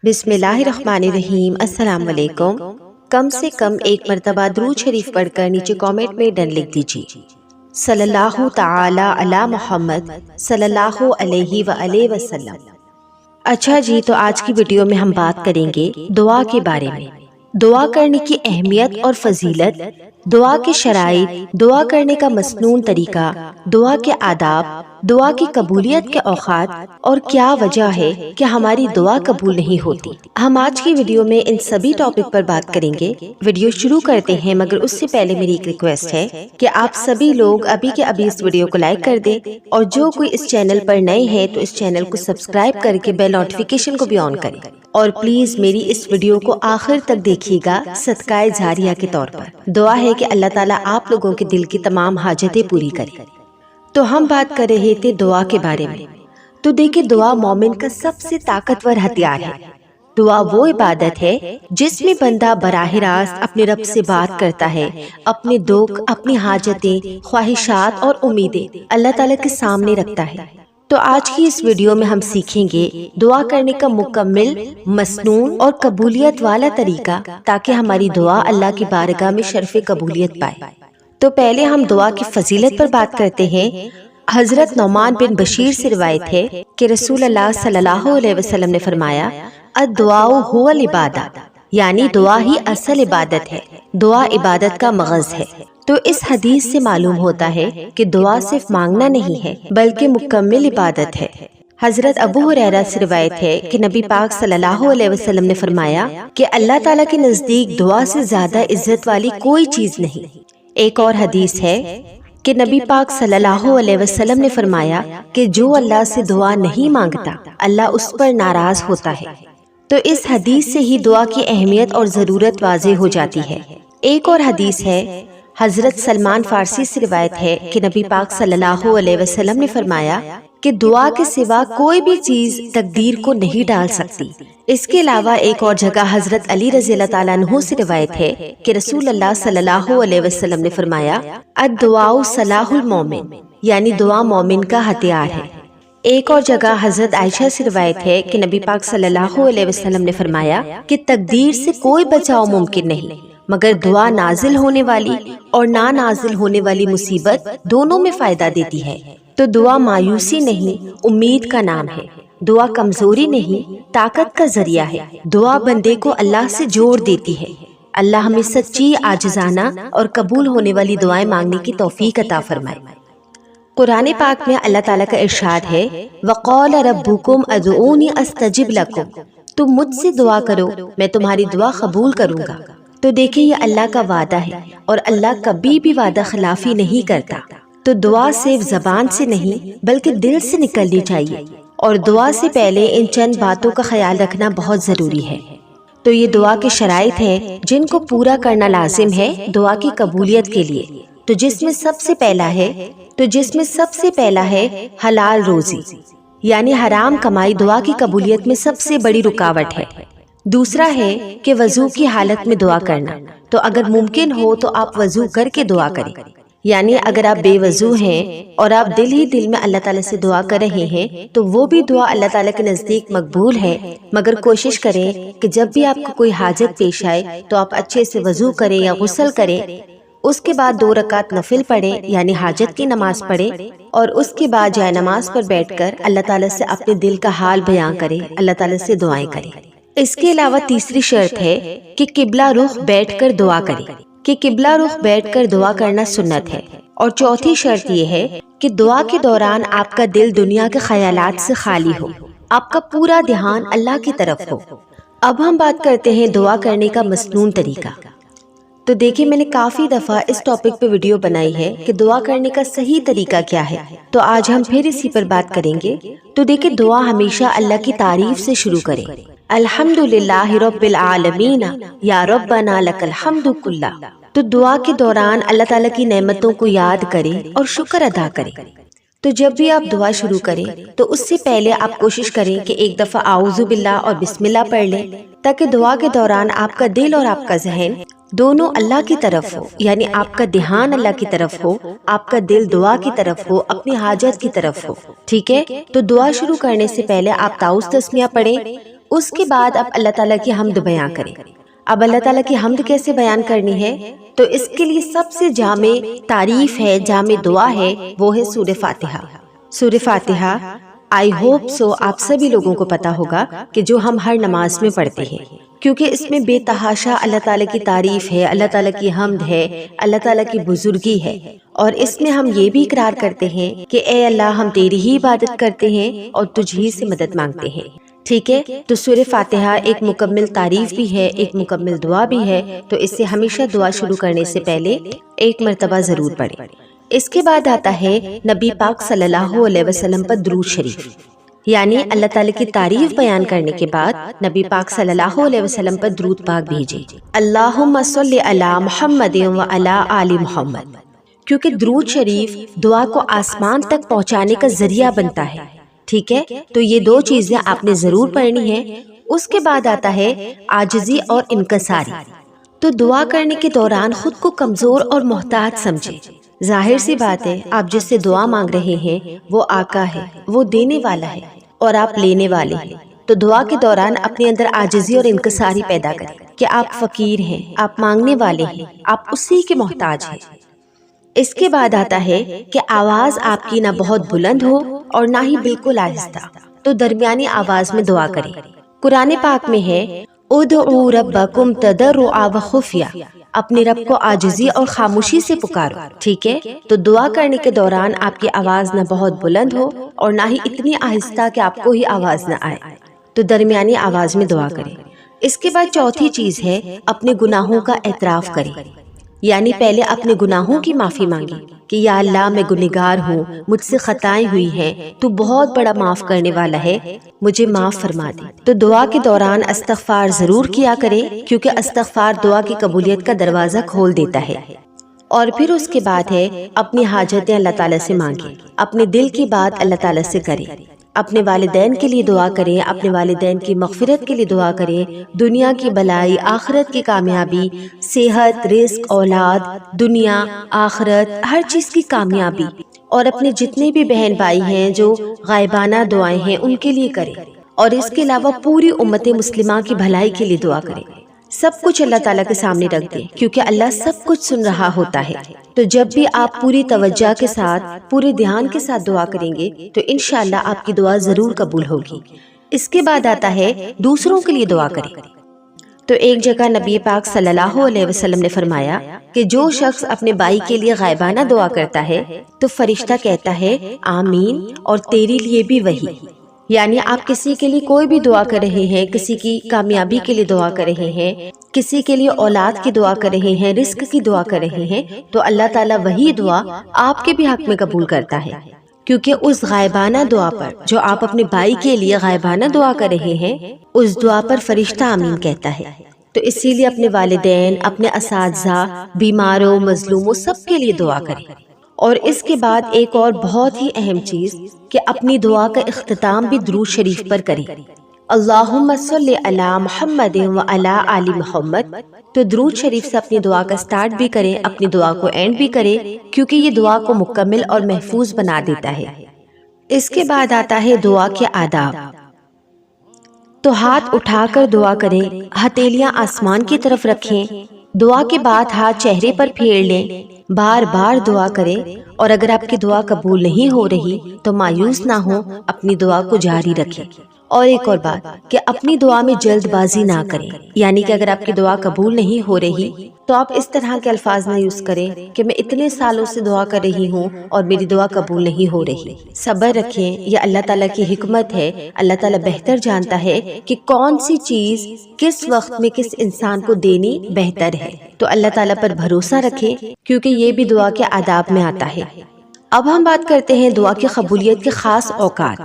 بسم اللہ الرحمن الرحیم۔ السلام علیکم۔ کم سے کم ایک مرتبہ درود شریف پڑھ کر نیچے کامنٹ میں ڈن لکھ دیجیے۔ صلی اللہ تعالی علی محمد صلی اللہ علیہ وآلہ وسلم۔ اچھا جی، تو آج کی ویڈیو میں ہم بات کریں گے دعا کے بارے میں۔ دعا کرنے کی اہمیت اور فضیلت، دعا کے شرائط، دعا کرنے کا مسنون طریقہ، دعا کے آداب، دعا کی قبولیت کے اوقات اور کیا وجہ ہے کہ ہماری دعا قبول نہیں ہوتی۔ ہم آج کی ویڈیو میں ان سبھی ٹاپک پر بات کریں گے۔ ویڈیو شروع کرتے ہیں، مگر اس سے پہلے میری ایک ریکویسٹ ہے کہ آپ سبھی لوگ ابھی کے ابھی اس ویڈیو کو لائک کر دیں، اور جو کوئی اس چینل پر نئے ہیں تو اس چینل کو سبسکرائب کر کے بیل نوٹیفیکیشن کو بھی آن کریں، اور پلیز میری اس ویڈیو کو آخر تک دیکھیے گا صدقہ جاریہ کے طور پر۔ دعا ہے کہ اللہ تعالیٰ آپ لوگوں کے دل کی تمام حاجتیں پوری کرے۔ تو ہم بات کر رہے تھے دعا کے بارے میں۔ تو دیکھیں، دعا مومن کا سب سے طاقتور ہتھیار ہے۔ دعا وہ عبادت ہے جس میں بندہ براہ راست اپنے رب سے بات کرتا ہے، اپنے دکھ، اپنی حاجتیں، خواہشات اور امیدیں اللہ تعالیٰ کے سامنے رکھتا ہے۔ تو آج کی اس ویڈیو میں ہم سیکھیں گے دعا کرنے کا مکمل، مسنون اور قبولیت والا طریقہ، تاکہ ہماری دعا اللہ کی بارگاہ میں شرف قبولیت پائے۔ تو پہلے ہم دعا کی فضیلت پر بات کرتے ہیں۔ حضرت نعمان بن بشیر سے روایت ہے کہ رسول اللہ صلی اللہ علیہ وسلم نے فرمایا، الدعاء هو العبادہ، یعنی دعا ہی اصل عبادت ہے، دعا عبادت کا مغز ہے۔ تو اس حدیث سے معلوم ہوتا ہے کہ دعا صرف مانگنا نہیں ہے بلکہ مکمل عبادت ہے۔ حضرت ابو ہریرہ سے روایت ہے کہ نبی پاک صلی اللہ علیہ وسلم نے فرمایا کہ اللہ تعالیٰ کے نزدیک دعا سے زیادہ عزت والی کوئی چیز نہیں۔ ایک اور حدیث ہے کہ نبی پاک صلی اللہ علیہ وسلم نے فرمایا کہ جو اللہ سے دعا نہیں مانگتا اللہ اس پر ناراض ہوتا ہے۔ تو اس حدیث سے ہی دعا کی اہمیت اور ضرورت واضح ہو جاتی ہے۔ ایک اور حدیث ہے، حضرت سلمان فارسی سے روایت ہے کہ نبی پاک صلی اللہ علیہ وسلم نے فرمایا کہ دعا کے سوا کوئی بھی چیز تقدیر کو نہیں ڈال سکتی۔ اس کے علاوہ ایک اور جگہ حضرت علی رضی اللہ تعالیٰ عنہ سے روایت ہے کہ رسول اللہ صلی اللہ علیہ وسلم نے فرمایا، الدعاء سلاح المومن، یعنی دعا مومن کا ہتھیار ہے۔ ایک اور جگہ حضرت عائشہ سے روایت ہے کہ نبی پاک صلی اللہ علیہ وسلم نے فرمایا کہ تقدیر سے کوئی بچاؤ ممکن نہیں، مگر دعا نازل ہونے والی اور نہ نازل ہونے والی مصیبت دونوں میں فائدہ دیتی ہے۔ تو دعا مایوسی نہیں، امید کا نام ہے۔ دعا کمزوری نہیں، طاقت کا ذریعہ ہے۔ دعا بندے کو اللہ سے جوڑ دیتی ہے۔ اللہ ہمیں سچی، عاجزانہ اور قبول ہونے والی دعائیں مانگنے کی توفیق عطا فرمائے۔ قرآن پاک میں اللہ تعالیٰ کا ارشاد ہے، وَقَالَ رَبُّكُمْ ادْعُونِي أَسْتَجِبْ لَكُمْ، تم مجھ سے دعا کرو میں تمہاری دعا قبول کروں گا۔ تو دیکھیں، یہ اللہ کا وعدہ ہے اور اللہ کبھی بھی وعدہ خلافی نہیں کرتا۔ تو دعا صرف زبان سے نہیں بلکہ دل سے نکلنی چاہیے، اور دعا سے پہلے ان چند باتوں کا خیال رکھنا بہت ضروری ہے۔ تو یہ دعا کے شرائط ہیں جن کو پورا کرنا لازم ہے دعا کی قبولیت کے لیے۔ تو جس میں سب سے پہلا ہے حلال روزی، یعنی حرام کمائی دعا کی قبولیت میں سب سے بڑی رکاوٹ ہے۔ دوسرا ہے کہ وضو کی حالت میں دعا کرنا۔ تو اگر ممکن ہو تو آپ وضو کر کے دعا کریں، یعنی اگر آپ بے وضو ہیں اور آپ دل ہی دل میں اللہ تعالیٰ سے دعا کر رہے ہیں تو وہ بھی دعا اللہ تعالیٰ کے نزدیک مقبول ہے، مگر کوشش کریں کہ جب بھی آپ کو کوئی حاجت پیش آئے تو آپ اچھے سے وضو کریں یا غسل کریں، اس کے بعد 2 رکعت نفل پڑھیں یعنی حاجت کی نماز پڑھیں، اور اس کے بعد جائے نماز پر بیٹھ کر اللہ تعالیٰ سے اپنے دل کا حال بیان کریں، اللہ تعالیٰ سے دعائیں کریں۔ اس کے علاوہ تیسری شرط ہے کہ قبلہ رخ بیٹھ کر دعا کریں، کہ قبلہ رخ بیٹھ کر دعا کرنا سنت ہے۔ اور چوتھی شرط یہ ہے کہ دعا کے دوران آپ کا دل دنیا کے خیالات سے خالی ہو، آپ کا پورا دھیان اللہ کی طرف ہو۔ اب ہم بات کرتے ہیں دعا کرنے کا مسنون طریقہ۔ تو دیکھیں، میں نے کافی دفعہ اس ٹاپک پہ ویڈیو بنائی ہے کہ دعا کرنے کا صحیح طریقہ کیا ہے، تو آج ہم پھر اسی پر بات کریں گے۔ تو دیکھیں، دعا ہمیشہ اللہ کی تعریف سے شروع کریں۔ الحمدللہ رب العالمین یا ربنا لک الحمد کلہ۔ تو دعا کے دوران اللہ تعالیٰ کی نعمتوں کو یاد کریں اور شکر ادا کریں۔ تو جب بھی آپ دعا شروع کریں تو اس سے پہلے آپ کوشش کریں کہ ایک دفعہ اعوذ باللہ اور بسم اللہ پڑھ لیں، تاکہ دعا کے دوران آپ کا دل اور آپ کا ذہن دونوں اللہ کی طرف ہو، یعنی آپ کا دھیان اللہ کی طرف ہو، آپ کا دل دعا کی طرف ہو، اپنی حاجت کی طرف ہو۔ ٹھیک ہے، تو دعا شروع کرنے سے پہلے آپ تعوذ تسمیہ پڑھیں اس کے بعد اب اللہ تعالیٰ کی حمد بیان کریں۔ اب اللہ تعالیٰ کی حمد کیسے بیان کرنی ہے؟ تو اس کے لیے سب سے جامع تعریف ہے، جامع دعا ہے، وہ ہے سورہ فاتحہ۔ سورہ فاتحہ آئی ہوپ سو آپ سبھی لوگوں کو پتا ہوگا کہ جو ہم ہر نماز میں پڑھتے ہیں، کیونکہ اس میں بے تحاشا اللہ تعالیٰ کی تعریف ہے، اللہ تعالیٰ کی حمد ہے، اللہ تعالیٰ کی بزرگی ہے، اور اس میں ہم یہ بھی اقرار کرتے ہیں کہ اے اللہ ہم تیری ہی عبادت کرتے ہیں اور تجھ ہی سے مدد مانگتے ہیں۔ ٹھیک ہے، تو سورہ فاتحہ ایک مکمل تعریف بھی ہے، ایک مکمل دعا بھی ہے، تو اس سے ہمیشہ دعا شروع کرنے سے پہلے ایک مرتبہ ضرور پڑھیں۔ اس کے بعد آتا ہے نبی پاک صلی اللہ علیہ وسلم پر درود شریف، یعنی اللہ تعالیٰ کی تعریف بیان کرنے کے بعد نبی پاک صلی اللہ علیہ وسلم پر درود پاک بھیجیں۔ اللہم صلی علی محمد و علی آل محمد، کیونکہ درود شریف دعا کو آسمان تک پہنچانے کا ذریعہ بنتا ہے۔ ٹھیک ہے، تو یہ دو چیزیں آپ نے ضرور پڑھنی ہے۔ اس کے بعد آتا ہے عاجزی اور انکساری۔ تو دعا کرنے کے دوران خود کو کمزور اور محتاج سمجھیں۔ ظاہر سی بات ہے، آپ جس سے دعا مانگ رہے ہیں وہ آقا ہے، وہ دینے والا ہے اور آپ لینے والے ہیں۔ تو دعا کے دوران اپنے اندر عاجزی اور انکساری پیدا کریں کہ آپ فقیر ہیں، آپ مانگنے والے ہیں، آپ اسی کے محتاج ہیں۔ اس کے بعد آتا ہے کہ آواز آپ کی نہ بہت بلند ہو اور نہ ہی بالکل آہستہ، تو درمیانی آواز میں دعا کریں۔ قرآن پاک میں ہے ادعوا ربکم تضرعا وخفیا، اپنے رب کو عاجزی اور خاموشی سے پکارو۔ ٹھیک ہے، تو دعا کرنے کے دوران آپ کی آواز نہ بہت بلند ہو اور نہ ہی اتنی آہستہ کہ آپ کو ہی آواز نہ آئے، تو درمیانی آواز میں دعا کریں۔ اس کے بعد چوتھی چیز ہے اپنے گناہوں کا اعتراف کریں، یعنی پہلے اپنے گناہوں کی معافی مانگیں کہ یا اللہ میں گنہگار ہوں، مجھ سے خطائیں ہوئی ہیں، تو بہت بڑا معاف کرنے والا ہے، مجھے معاف فرما دے۔ تو دعا کے دوران استغفار ضرور کیا کریں، کیونکہ استغفار دعا کی قبولیت کا دروازہ کھول دیتا ہے۔ اور پھر اس کے بعد ہے اپنی حاجتیں اللہ تعالیٰ سے مانگیں، اپنے دل کی بات اللہ تعالیٰ سے کریں، اپنے والدین کے لیے دعا کریں، اپنے والدین کی مغفرت کے لیے دعا کریں، دنیا کی بلائی، آخرت کی کامیابی، صحت، رزق، اولاد، دنیا، آخرت، ہر چیز کی کامیابی، اور اپنے جتنے بھی بہن بھائی ہیں جو غائبانہ دعائیں ہیں ان کے لیے کریں، اور اس کے علاوہ پوری امت مسلمہ کی بھلائی کے لیے دعا کریں۔ سب کچھ اللہ تعالیٰ کے سامنے رکھ دیں، کیونکہ اللہ سب کچھ سن رہا ہوتا ہے۔ تو جب بھی آپ پوری توجہ کے ساتھ، پورے دھیان کے ساتھ دعا کریں گے تو انشاءاللہ آپ کی دعا ضرور قبول ہوگی۔ اس کے بعد آتا ہے دوسروں کے لیے دعا کریں۔ تو ایک جگہ نبی پاک صلی اللہ علیہ وسلم نے فرمایا کہ جو شخص اپنے بھائی کے لیے غائبانہ دعا کرتا ہے تو فرشتہ کہتا ہے آمین، اور تیرے لیے بھی وہی۔ یعنی آپ کسی کے لیے کوئی بھی دعا کر رہے ہیں، کسی کی کامیابی کے لیے دعا کر رہے ہیں، کسی کے لیے اولاد کی دعا کر رہے ہیں، رزق کی دعا کر رہے ہیں، تو اللہ تعالیٰ وہی دعا آپ کے بھی حق میں قبول کرتا ہے، کیونکہ اس غائبانہ دعا پر جو آپ اپنے بھائی کے لیے غائبانہ دعا کر رہے ہیں، اس دعا پر فرشتہ آمین کہتا ہے۔ تو اسی لیے اپنے والدین، اپنے اساتذہ، بیماروں، مظلوموں، سب کے لیے دعا کریں۔ اور اس کے بعد ایک اور بہت ہی اہم چیز کہ اپنی دعا کا اختتام بھی درود شریف پر کریں۔ اللہم صلی علی محمد و علی آل محمد، تو درود شریف سے اپنی دعا کا سٹارٹ بھی کریں، اپنی دعا کو اینڈ بھی کریں، کیونکہ یہ دعا کو مکمل اور محفوظ بنا دیتا ہے۔ اس کے بعد آتا ہے دعا کے آداب۔ تو ہاتھ اٹھا کر دعا کریں، ہتھیلیاں آسمان کی طرف رکھیں، دعا کے بعد ہاتھ چہرے پر پھیر لیں، بار بار دعا کریں، اور اگر آپ کی دعا قبول نہیں ہو رہی تو مایوس نہ ہو، اپنی دعا کو جاری رکھیں۔ اور ایک اور بات کہ اپنی دعا میں جلد بازی نہ کریں، یعنی کہ اگر آپ کی دعا قبول نہیں ہو رہی تو آپ اس طرح کے الفاظ نہ یوز کریں کہ میں اتنے سالوں سے دعا کر رہی ہوں اور میری دعا قبول نہیں ہو رہی۔ صبر رکھیں، یہ اللہ تعالیٰ کی حکمت ہے، اللہ تعالیٰ بہتر جانتا ہے کہ کون سی چیز کس وقت میں کس انسان کو دینی بہتر ہے، تو اللہ تعالیٰ پر بھروسہ رکھیں، کیونکہ یہ بھی دعا کے آداب میں آتا ہے۔ اب ہم بات کرتے ہیں دعا کی قبولیت کے خاص اوقات۔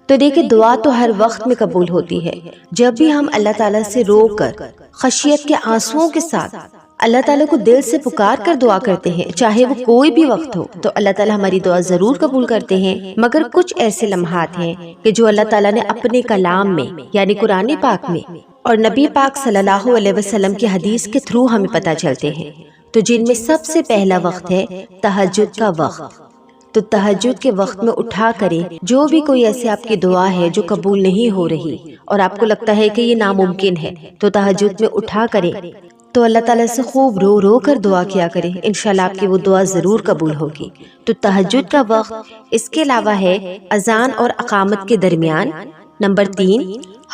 تو دیکھیں، دعا تو ہر وقت میں قبول ہوتی ہے، جب بھی ہم اللہ تعالیٰ سے رو کر خشیت کے آنسوؤں کے ساتھ اللہ تعالیٰ کو دل سے پکار کر دعا کرتے ہیں، چاہے وہ کوئی بھی وقت ہو، تو اللہ تعالیٰ ہماری دعا ضرور قبول کرتے ہیں۔ مگر کچھ ایسے لمحات ہیں کہ جو اللہ تعالیٰ نے اپنے کلام میں، یعنی قرآن پاک میں، اور نبی پاک صلی اللہ علیہ وسلم کی حدیث کے تھرو ہمیں پتہ چلتے ہیں، تو جن میں سب سے پہلا وقت ہے تہجد کا وقت۔ تو تہجد کے وقت میں اٹھا کریں۔ جو بھی کوئی ایسی آپ کی دعا ہے جو قبول نہیں ہو رہی اور آپ کو لگتا ہے کہ یہ ناممکن ہے، تو تہجد میں اٹھا کریں تو اللہ تعالیٰ سے خوب رو رو کر دعا کیا کریں، انشاءاللہ آپ کی وہ دعا ضرور قبول ہوگی۔ تو تہجد کا وقت اس کے علاوہ ہے اذان اور اقامت کے درمیان۔ نمبر 3،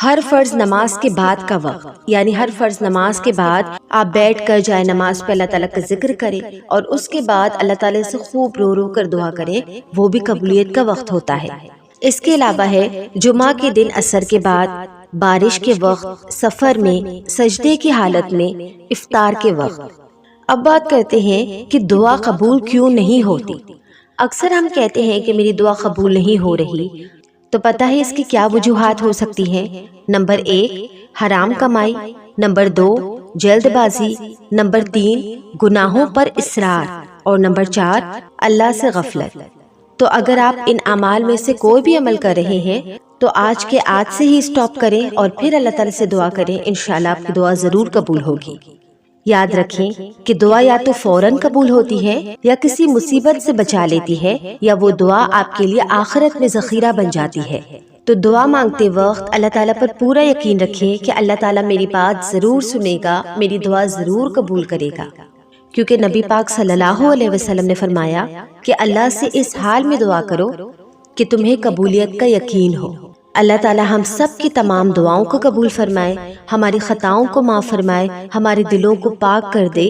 ہر فرض نماز کے بعد کا وقت، یعنی ہر فرض نماز کے بعد آپ بیٹھ کر جائے نماز پہ اللہ تعالیٰ کا ذکر کریں اور اس کے بعد اللہ تعالیٰ سے خوب رو رو کر دعا کریں، وہ بھی قبولیت کا وقت ہوتا ہے۔ اس کے علاوہ ہے جمعہ کے دن عصر کے بعد، بارش کے وقت، سفر میں، سجدے کی حالت میں، افطار کے وقت۔ اب بات کرتے ہیں کہ دعا قبول کیوں نہیں ہوتی۔ اکثر ہم کہتے ہیں کہ میری دعا قبول نہیں ہو رہی، تو پتہ ہے اس کی کیا وجوہات ہو سکتی ہیں؟ نمبر 1، حرام کمائی، نمبر 2، جلد بازی، نمبر 3، گناہوں پر اصرار، اور نمبر 4، اللہ سے غفلت۔ تو اگر آپ ان اعمال میں سے کوئی بھی عمل کر رہے ہیں تو آج کے آج سے ہی سٹاپ کریں اور پھر اللہ تعالیٰ سے دعا کریں، انشاءاللہ آپ کی دعا ضرور قبول ہوگی۔ یاد رکھیں کہ دعا یا تو فوراً قبول ہوتی ہے یا کسی مصیبت سے بچا لیتی ہے، یا وہ دعا آپ کے لیے آخرت میں ذخیرہ بن جاتی ہے۔ تو دعا مانگتے وقت اللہ تعالیٰ پر پورا یقین رکھیں کہ اللہ تعالیٰ میری بات ضرور سنے گا، میری دعا ضرور قبول کرے گا، کیونکہ نبی پاک صلی اللہ علیہ وسلم نے فرمایا کہ اللہ سے اس حال میں دعا کرو کہ تمہیں قبولیت کا یقین ہو۔ اللہ تعالیٰ ہم سب کی تمام دعاؤں کو قبول فرمائے، ہماری خطاؤں کو معاف فرمائے، ہمارے دلوں کو پاک کر دے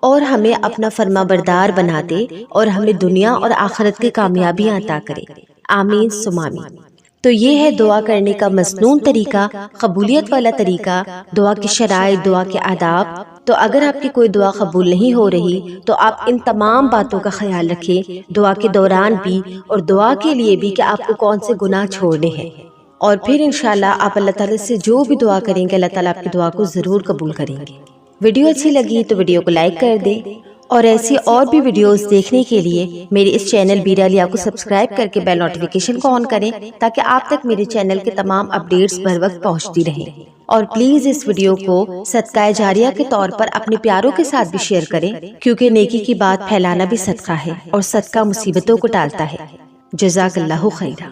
اور ہمیں اپنا فرما بردار بنا دے اور ہمیں دنیا اور آخرت کی کامیابیاں عطا کرے، آمین ثم آمین۔ تو یہ ہے دعا کرنے کا مسنون طریقہ، قبولیت والا طریقہ، دعا کی شرائط، دعا کے آداب۔ تو اگر آپ کی کوئی دعا قبول نہیں ہو رہی تو آپ ان تمام باتوں کا خیال رکھیں، دعا کے دوران بھی اور دعا کے لیے بھی کہ آپ کو کون سے گناہ چھوڑنے ہیں، اور پھر انشاءاللہ آپ اللہ تعالیٰ سے جو بھی دعا کریں گے اللہ تعالیٰ آپ کی دعا کو ضرور قبول کریں گے۔ ویڈیو اچھی لگی تو ویڈیو کو لائک کر دیں، اور ایسی اور بھی ویڈیوز دیکھنے کے لیے میرے اس چینل بیرا لیا کو سبسکرائب کر کے بیل نوٹیفیکیشن کو آن کریں تاکہ آپ تک میرے چینل کے تمام اپڈیٹس بر وقت پہنچتی رہیں۔ اور پلیز اس ویڈیو کو صدقہ جاریہ کے طور پر اپنے پیاروں کے ساتھ بھی شیئر کریں، کیونکہ نیکی کی بات پھیلانا بھی صدقہ ہے اور صدقہ مصیبتوں کو ٹالتا ہے۔ جزاک اللہ خیرہ۔